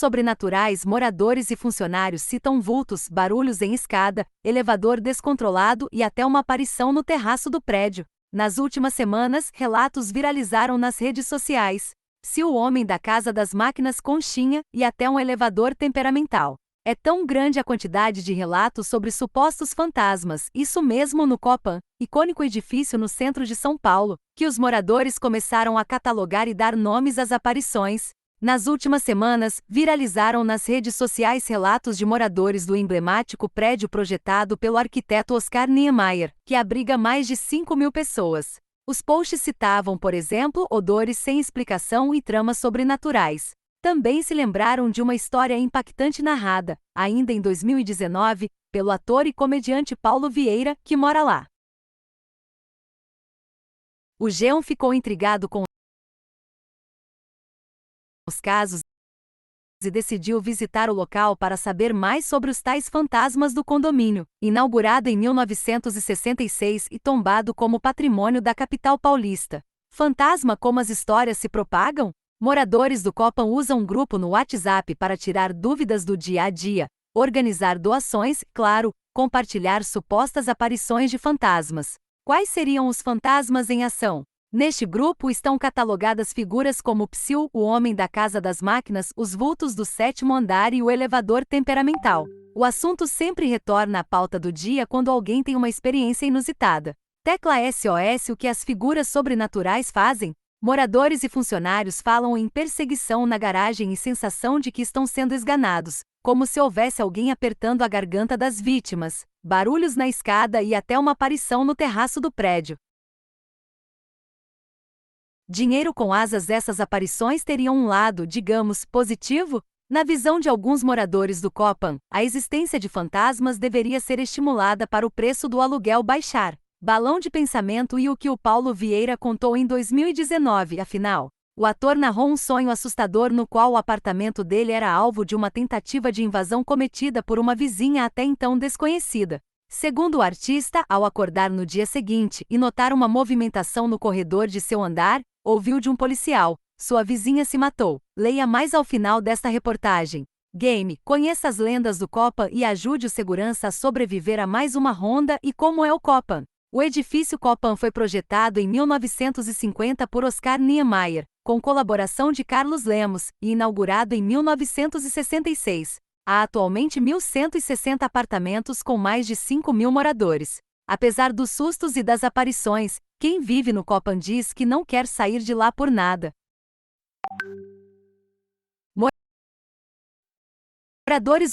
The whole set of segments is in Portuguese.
sobrenaturais. Moradores e funcionários citam vultos, barulhos em escada, elevador descontrolado e até uma aparição no terraço do prédio. Nas últimas semanas, relatos viralizaram nas redes sociais. Se o homem da casa das máquinas conchinha e até um elevador temperamental. É tão grande a quantidade de relatos sobre supostos fantasmas, isso mesmo no Copan, icônico edifício no centro de São Paulo, que os moradores começaram a catalogar e dar nomes às aparições. Nas últimas semanas, viralizaram nas redes sociais relatos de moradores do emblemático prédio projetado pelo arquiteto Oscar Niemeyer, que abriga mais de 5.000 pessoas. Os posts citavam, por exemplo, odores sem explicação e tramas sobrenaturais. Também se lembraram de uma história impactante narrada, ainda em 2019, pelo ator e comediante Paulo Vieira, que mora lá. O G1 ficou intrigado com os casos e decidiu visitar o local para saber mais sobre os tais fantasmas do condomínio, inaugurado em 1966 e tombado como patrimônio da capital paulista. Fantasma, como as histórias se propagam? Moradores do Copan usam um grupo no WhatsApp para tirar dúvidas do dia a dia, organizar doações, claro, compartilhar supostas aparições de fantasmas. Quais seriam os fantasmas em ação? Neste grupo estão catalogadas figuras como o Psyu, o homem da casa das máquinas, os vultos do 7º andar e o elevador temperamental. O assunto sempre retorna à pauta do dia quando alguém tem uma experiência inusitada. Tecla SOS. O que as figuras sobrenaturais fazem? Moradores e funcionários falam em perseguição na garagem e sensação de que estão sendo esganados, como se houvesse alguém apertando a garganta das vítimas, barulhos na escada e até uma aparição no terraço do prédio. Dinheiro com asas. Essas aparições teriam um lado, digamos, positivo? Na visão de alguns moradores do Copan, a existência de fantasmas deveria ser estimulada para o preço do aluguel baixar. Balão de pensamento. E o que o Paulo Vieira contou em 2019, afinal? O ator narrou um sonho assustador no qual o apartamento dele era alvo de uma tentativa de invasão cometida por uma vizinha até então desconhecida. Segundo o artista, ao acordar no dia seguinte e notar uma movimentação no corredor de seu andar, ouviu de um policial: "Sua vizinha se matou". Leia mais ao final desta reportagem. Game, conheça as lendas do Copan e ajude o segurança a sobreviver a mais uma ronda. E como é o Copan? O edifício Copan foi projetado em 1950 por Oscar Niemeyer, com colaboração de Carlos Lemos, e inaugurado em 1966. Há atualmente 1.160 apartamentos com mais de 5.000 moradores. Apesar dos sustos e das aparições, quem vive no Copan diz que não quer sair de lá por nada. Moradores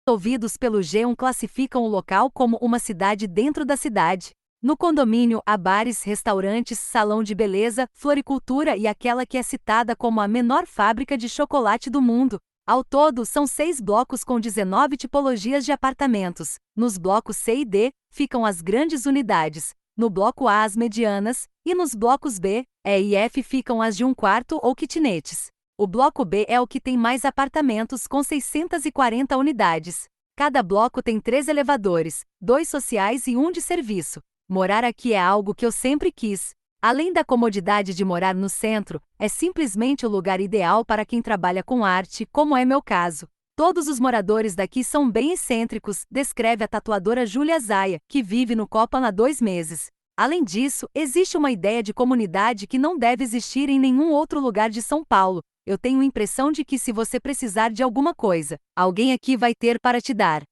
ouvidos pelo G1 classificam o local como uma cidade dentro da cidade. No condomínio há bares, restaurantes, salão de beleza, floricultura e aquela que é citada como a menor fábrica de chocolate do mundo. Ao todo, são 6 blocos com 19 tipologias de apartamentos. Nos blocos C e D, ficam as grandes unidades. No bloco A, as medianas, e nos blocos B, E e F ficam as de um quarto ou kitnetes. O bloco B é o que tem mais apartamentos, com 640 unidades. Cada bloco tem 3 elevadores, 2 sociais e 1 de serviço. Morar aqui é algo que eu sempre quis. Além da comodidade de morar no centro, é simplesmente o lugar ideal para quem trabalha com arte, como é meu caso. Todos os moradores daqui são bem excêntricos, descreve a tatuadora Júlia Zaia, que vive no Copan há 2 meses. Além disso, existe uma ideia de comunidade que não deve existir em nenhum outro lugar de São Paulo. Eu tenho a impressão de que se você precisar de alguma coisa, alguém aqui vai ter para te dar.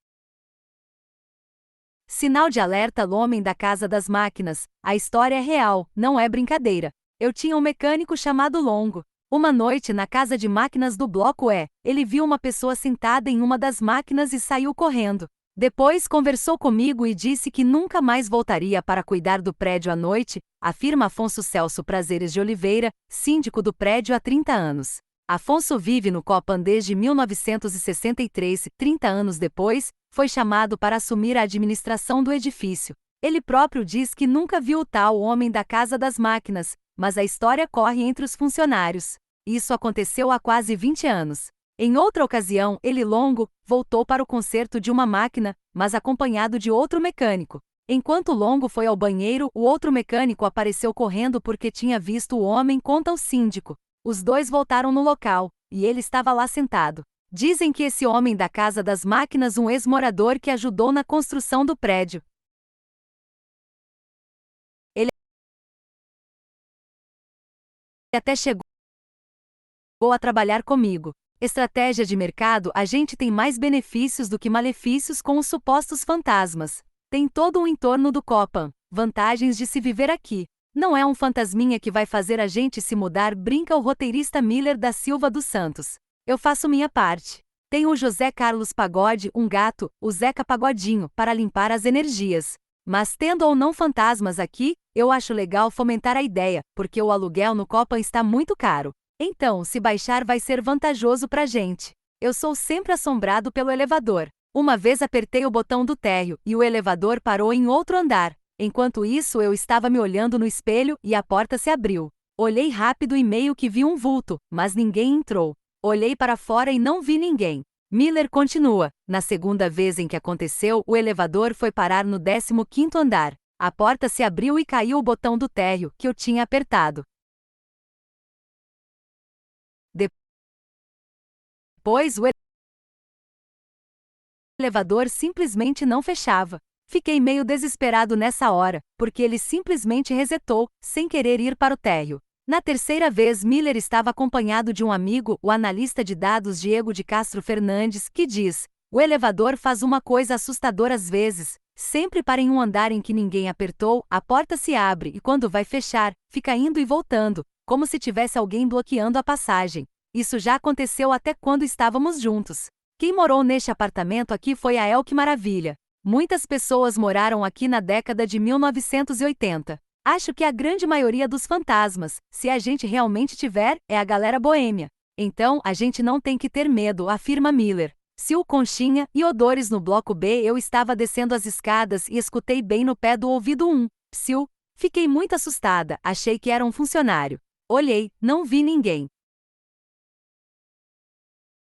Sinal de alerta. O homem da casa das máquinas. A história é real, não é brincadeira. Eu tinha um mecânico chamado Longo. Uma noite na casa de máquinas do bloco E, ele viu uma pessoa sentada em uma das máquinas e saiu correndo. Depois conversou comigo e disse que nunca mais voltaria para cuidar do prédio à noite, afirma Afonso Celso Prazeres de Oliveira, síndico do prédio há 30 anos. Afonso vive no Copan desde 1963, 30 anos depois, foi chamado para assumir a administração do edifício. Ele próprio diz que nunca viu o tal homem da casa das máquinas, mas a história corre entre os funcionários. Isso aconteceu há quase 20 anos. Em outra ocasião, ele Longo voltou para o conserto de uma máquina, mas acompanhado de outro mecânico. Enquanto Longo foi ao banheiro, o outro mecânico apareceu correndo porque tinha visto o homem, conta o síndico. Os dois voltaram no local, e ele estava lá sentado. Dizem que esse homem da Casa das Máquinas, um ex-morador que ajudou na construção do prédio. Ele até chegou a trabalhar comigo. Estratégia de mercado: a gente tem mais benefícios do que malefícios com os supostos fantasmas. Tem todo um entorno do Copan. Vantagens de se viver aqui. Não é um fantasminha que vai fazer a gente se mudar, brinca o roteirista Miller da Silva dos Santos. Eu faço minha parte. Tem o José Carlos Pagode, um gato, o Zeca Pagodinho, para limpar as energias. Mas tendo ou não fantasmas aqui, eu acho legal fomentar a ideia, porque o aluguel no Copan está muito caro. Então, se baixar vai ser vantajoso pra gente. Eu sou sempre assombrado pelo elevador. Uma vez apertei o botão do térreo e o elevador parou em outro andar. Enquanto isso, eu estava me olhando no espelho e a porta se abriu. Olhei rápido e meio que vi um vulto, mas ninguém entrou. Olhei para fora e não vi ninguém. Miller continua. Na segunda vez em que aconteceu, o elevador foi parar no 15º andar. A porta se abriu e caiu o botão do térreo, que eu tinha apertado. Depois o elevador simplesmente não fechava. Fiquei meio desesperado nessa hora, porque ele simplesmente resetou, sem querer ir para o térreo. Na terceira vez, Miller estava acompanhado de um amigo, o analista de dados Diego de Castro Fernandes, que diz: o elevador faz uma coisa assustadora às vezes. Sempre para em um andar em que ninguém apertou, a porta se abre e quando vai fechar, fica indo e voltando, como se tivesse alguém bloqueando a passagem. Isso já aconteceu até quando estávamos juntos. Quem morou neste apartamento aqui foi a El, que maravilha. Muitas pessoas moraram aqui na década de 1980. Acho que a grande maioria dos fantasmas, se a gente realmente tiver, é a galera boêmia. Então, a gente não tem que ter medo, afirma Miller. Psiu Conchinha e odores no bloco B. Eu estava descendo as escadas e escutei bem no pé do ouvido um psiu. Fiquei muito assustada, achei que era um funcionário. Olhei, não vi ninguém.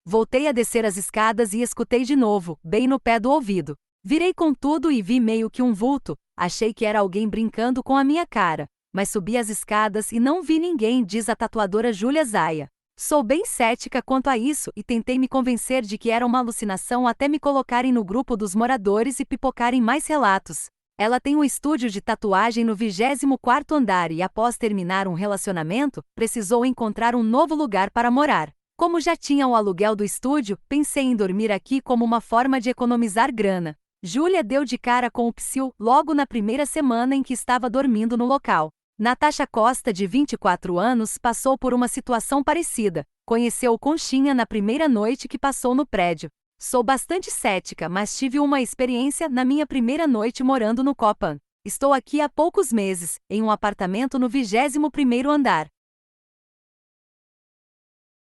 Voltei a descer as escadas e escutei de novo, bem no pé do ouvido. Virei com tudo e vi meio que um vulto, achei que era alguém brincando com a minha cara. Mas subi as escadas e não vi ninguém, diz a tatuadora Júlia Zaya. Sou bem cética quanto a isso e tentei me convencer de que era uma alucinação até me colocarem no grupo dos moradores e pipocarem mais relatos. Ela tem um estúdio de tatuagem no 24º andar e após terminar um relacionamento, precisou encontrar um novo lugar para morar. Como já tinha o aluguel do estúdio, pensei em dormir aqui como uma forma de economizar grana. Júlia deu de cara com o psiu logo na primeira semana em que estava dormindo no local. Natasha Costa, de 24 anos, passou por uma situação parecida. Conheceu o Conchinha na primeira noite que passou no prédio. Sou bastante cética, mas tive uma experiência na minha primeira noite morando no Copan. Estou aqui há poucos meses, em um apartamento no 21º andar.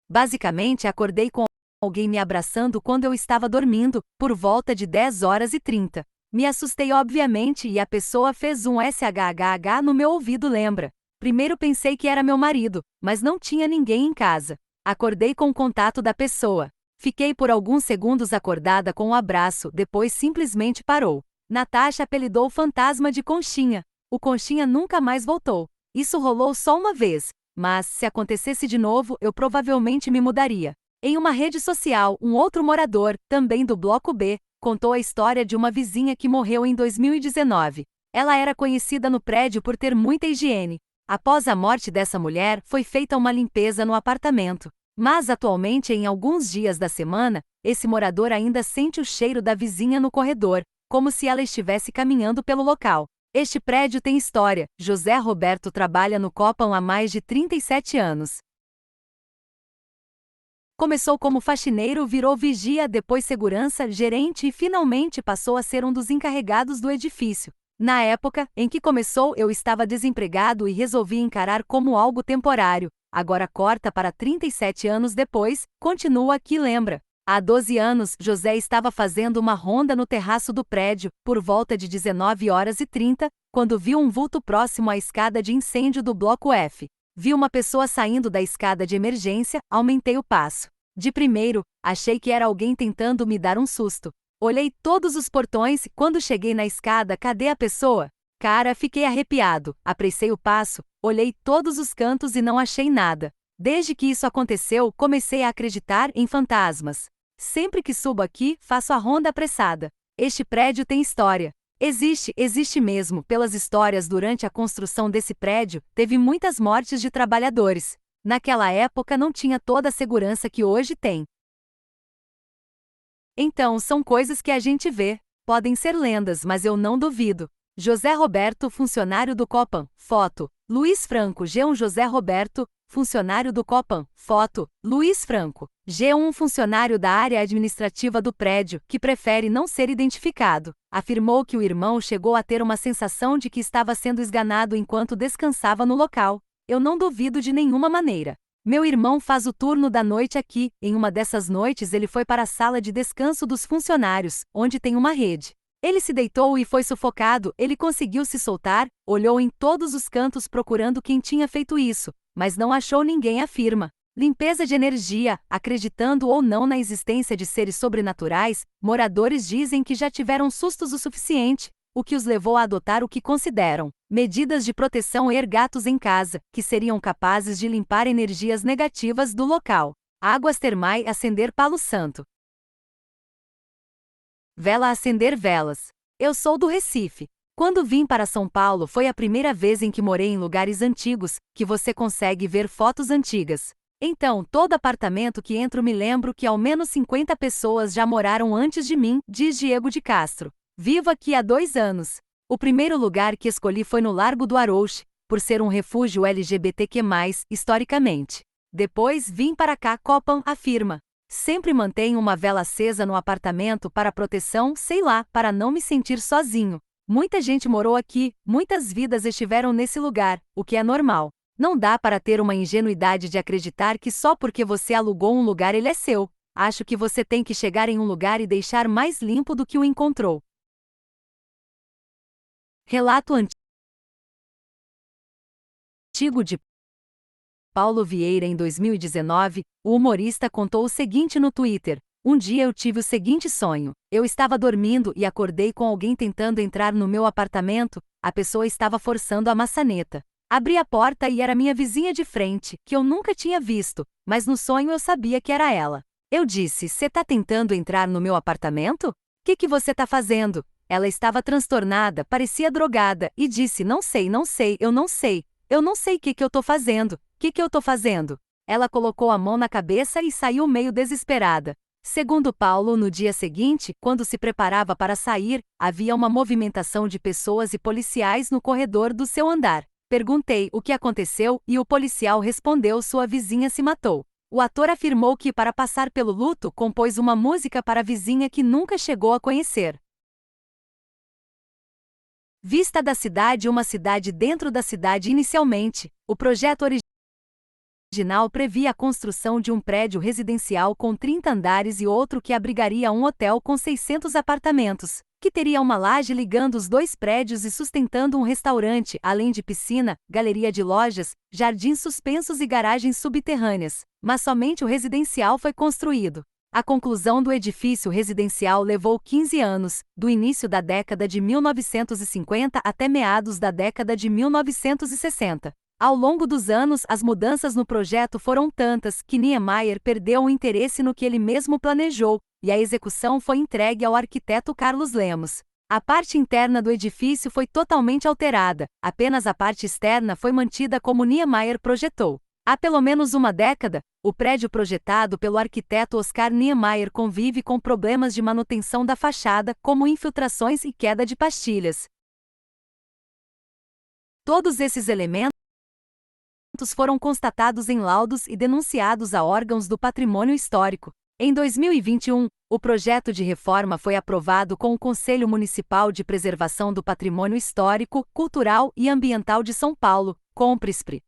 Basicamente, acordei com alguém me abraçando quando eu estava dormindo, por volta de 10h30. Me assustei obviamente e a pessoa fez um SHHH no meu ouvido, lembra? Primeiro pensei que era meu marido, mas não tinha ninguém em casa. Acordei com o contato da pessoa. Fiquei por alguns segundos acordada com um abraço, depois simplesmente parou. Natasha apelidou o fantasma de Conchinha. O Conchinha nunca mais voltou. Isso rolou só uma vez, mas se acontecesse de novo, eu provavelmente me mudaria. Em uma rede social, um outro morador, também do bloco B, contou a história de uma vizinha que morreu em 2019. Ela era conhecida no prédio por ter muita higiene. Após a morte dessa mulher, foi feita uma limpeza no apartamento. Mas atualmente, em alguns dias da semana, esse morador ainda sente o cheiro da vizinha no corredor, como se ela estivesse caminhando pelo local. Este prédio tem história. José Roberto trabalha no Copan há mais de 37 anos. Começou como faxineiro, virou vigia, depois segurança, gerente e finalmente passou a ser um dos encarregados do edifício. Na época em que começou, eu estava desempregado e resolvi encarar como algo temporário. Agora corta para 37 anos depois, continua aqui, lembra? Há 12 anos, José estava fazendo uma ronda no terraço do prédio, por volta de 19h30, quando viu um vulto próximo à escada de incêndio do bloco F. Vi uma pessoa saindo da escada de emergência, aumentei o passo. De primeiro, achei que era alguém tentando me dar um susto. Olhei todos os portões e quando cheguei na escada, cadê a pessoa? Cara, fiquei arrepiado, apressei o passo, olhei todos os cantos e não achei nada. Desde que isso aconteceu, comecei a acreditar em fantasmas. Sempre que subo aqui, faço a ronda apressada. Este prédio tem história. Existe mesmo. Pelas histórias durante a construção desse prédio, teve muitas mortes de trabalhadores. Naquela época não tinha toda a segurança que hoje tem. Então, são coisas que a gente vê. Podem ser lendas, mas eu não duvido. José Roberto, funcionário do Copan. Foto. Luiz Franco. G1 José Roberto, funcionário do Copan. Foto. Luiz Franco. G1 funcionário da área administrativa do prédio, que prefere não ser identificado. Afirmou que o irmão chegou a ter uma sensação de que estava sendo esganado enquanto descansava no local. Eu não duvido de nenhuma maneira. Meu irmão faz o turno da noite aqui. Em uma dessas noites ele foi para a sala de descanso dos funcionários, onde tem uma rede. Ele se deitou e foi sufocado. Ele conseguiu se soltar, olhou em todos os cantos procurando quem tinha feito isso, mas não achou ninguém, afirma. Limpeza de energia. Acreditando ou não na existência de seres sobrenaturais, moradores dizem que já tiveram sustos o suficiente, o que os levou a adotar o que consideram medidas de proteção e gatos em casa, que seriam capazes de limpar energias negativas do local. Águas termais. Acender palo santo. Vela. Acender velas. Eu sou do Recife. Quando vim para São Paulo foi a primeira vez em que morei em lugares antigos, que você consegue ver fotos antigas. Então, todo apartamento que entro me lembro que ao menos 50 pessoas já moraram antes de mim, diz Diego de Castro. Vivo aqui há 2 anos. O primeiro lugar que escolhi foi no Largo do Arouche, por ser um refúgio LGBTQ+, historicamente. Depois vim para cá. Copan afirma. Sempre mantenho uma vela acesa no apartamento para proteção, sei lá, para não me sentir sozinho. Muita gente morou aqui, muitas vidas estiveram nesse lugar, o que é normal. Não dá para ter uma ingenuidade de acreditar que só porque você alugou um lugar ele é seu. Acho que você tem que chegar em um lugar e deixar mais limpo do que o encontrou. Relato antigo de Paulo Vieira. Em 2019, o humorista contou o seguinte no Twitter: um dia eu tive o seguinte sonho. Eu estava dormindo e acordei com alguém tentando entrar no meu apartamento. A pessoa estava forçando a maçaneta. Abri a porta e era minha vizinha de frente, que eu nunca tinha visto, mas no sonho eu sabia que era ela. Eu disse: "Cê tá tentando entrar no meu apartamento? Que você tá fazendo?" Ela estava transtornada, parecia drogada, e disse: "Não sei, eu não sei. Eu não sei que eu tô fazendo. Que eu tô fazendo?" Ela colocou a mão na cabeça e saiu meio desesperada. Segundo Paulo, no dia seguinte, quando se preparava para sair, havia uma movimentação de pessoas e policiais no corredor do seu andar. Perguntei o que aconteceu e o policial respondeu: "Sua vizinha se matou." O ator afirmou que, para passar pelo luto, compôs uma música para a vizinha que nunca chegou a conhecer. Vista da cidade. Uma cidade dentro da cidade. Inicialmente, o projeto original previa a construção de um prédio residencial com 30 andares e outro que abrigaria um hotel com 600 apartamentos, que teria uma laje ligando os 2 prédios e sustentando um restaurante, além de piscina, galeria de lojas, jardins suspensos e garagens subterrâneas. Mas somente o residencial foi construído. A conclusão do edifício residencial levou 15 anos, do início da década de 1950 até meados da década de 1960. Ao longo dos anos, as mudanças no projeto foram tantas que Niemeyer perdeu o interesse no que ele mesmo planejou, e a execução foi entregue ao arquiteto Carlos Lemos. A parte interna do edifício foi totalmente alterada, apenas a parte externa foi mantida como Niemeyer projetou. Há pelo menos uma década, o prédio projetado pelo arquiteto Oscar Niemeyer convive com problemas de manutenção da fachada, como infiltrações e queda de pastilhas. Todos esses elementos foram constatados em laudos e denunciados a órgãos do patrimônio histórico. Em 2021, o projeto de reforma foi aprovado com o Conselho Municipal de Preservação do Patrimônio Histórico, Cultural e Ambiental de São Paulo, COMPRESPRE.